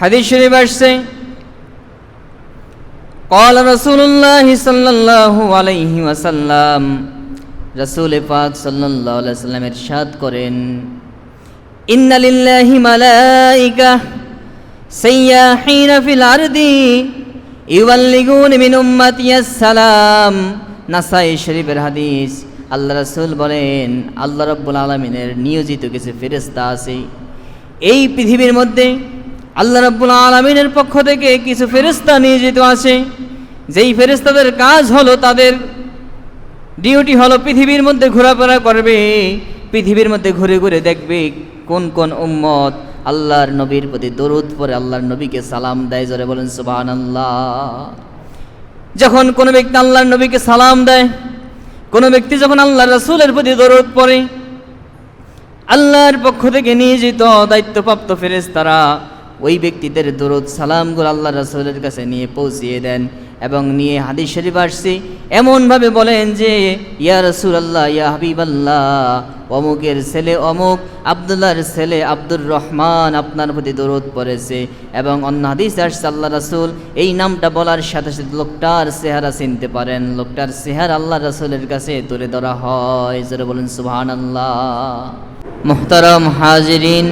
হাদিস শরীফ আসছে قال رسول الله صلى الله عليه وسلم রাসূল পাক সাল্লাল্লাহু আলাইহি ওয়াসাল্লাম ইরশাদ করেন ইন্না লিল্লাহি মালাইকা সাইয়াহিনা ফিল আরদি ইউবাল্লিগুন মিন উম্মাতিয়াস সালাম। নাসাই শরীফের হাদিস। আল্লাহ রাসূল বলেন আল্লাহ রাব্বুল আলামিনের নিয়োজিত কিছু ফেরেশতা আছে এই পৃথিবীর মধ্যে। আল্লাহ রাব্বুল আলামিনের পক্ষ থেকে কিছু ফেরেশতা নিয়োজিত আছে, যেই ফেরেশতাদের কাজ হলো, তাদের ডিউটি হলো পৃথিবীর মধ্যে ঘোরাফেরা করবে, পৃথিবীর মধ্যে ঘুরে ঘুরে দেখবে কোন কোন উম্মত আল্লাহর নবীর প্রতি দরুদ পড়ে, আল্লাহর নবীকে সালাম দেয়। জোরে বলেন সুবহানাল্লাহ। যখন কোনো ব্যক্তি আল্লাহর নবীকে সালাম দেয়, কোনো ব্যক্তি যখন আল্লাহর রাসূলের প্রতি দরুদ পড়ে, আল্লাহর পক্ষ থেকে নিয়োজিত দায়িত্বপ্রাপ্ত ফেরেশতারা ওই ব্যক্তিদের দরুদ সালামগুলো আল্লাহ রাসূলের কাছে নিয়ে পৌঁছিয়ে দেন এবং নিয়ে হাদিস শরীফ আসছে এমনভাবে বলেন যে ইয়া রাসূলুল্লাহ, ইয়া হাবিবাল্লাহ, অমুকের ছেলে অমুক, আব্দুল্লাহর ছেলে আব্দুর রহমান আপনার প্রতি দরুদ পড়েছে। এবং অন্য হাদিস আসছে আল্লাহ রাসূল এই নামটা বলার সাথে সাথে লোকটার চেহারা চিনতে পারেন, লোকটার চেহারা আল্লাহ রাসূলের কাছে তুলে ধরা হয়। জোরে বলেন সুবহানাল্লাহ। মুহতারাম হাজিরিন,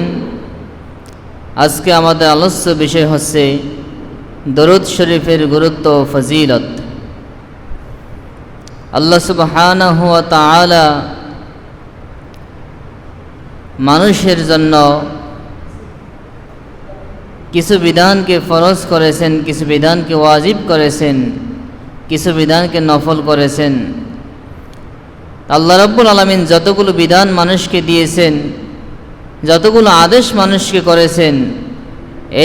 আজকে আমাদের আলোচ্য বিষয় হচ্ছে দরুদ শরীফের গুরুত্ব ও ফজিলত। আল্লাহ সুবহানাহু ওয়া তাআলা মানুষের জন্য কিছু বিধানকে ফরজ করেছেন, কিছু বিধানকে ওয়াজিব করেছেন, কিছু বিধানকে নফল করেছেন। আল্লাহ রাব্বুল আলামিন যতগুলো বিধান মানুষকে দিয়েছেন, যতগুলো আদেশ মানুষকে করেছেন,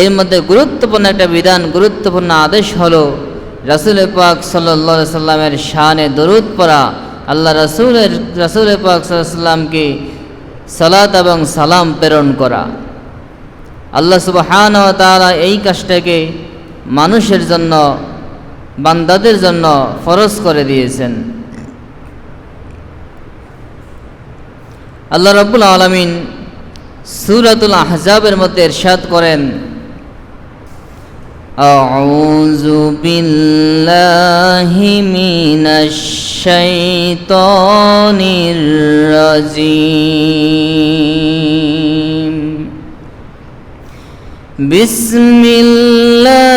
এর মধ্যে গুরুত্বপূর্ণ একটা বিধান, গুরুত্বপূর্ণ আদেশ হলো রাসূল পাক সাল্লাল্লাহু আলাইহি সাল্লামের শানে দরুদ পড়া, আল্লাহ রাসূল পাক সাল্লাল্লাহু আলাইহি সাল্লামকে সালাত এবং সালাম প্রেরণ করা। আল্লাহ সুবহানাহু ওয়া তাআলা এই কাজটাকে মানুষের জন্য, বান্দাদের জন্য ফরজ করে দিয়েছেন। আল্লাহ রাব্বুল আলামিন সূরাতুল আহজাবের মধ্যে ইরশাদ করেন আউযু বিল্লাহি মিনাশ শাইতানির রাজীম বিসমিল্লাহ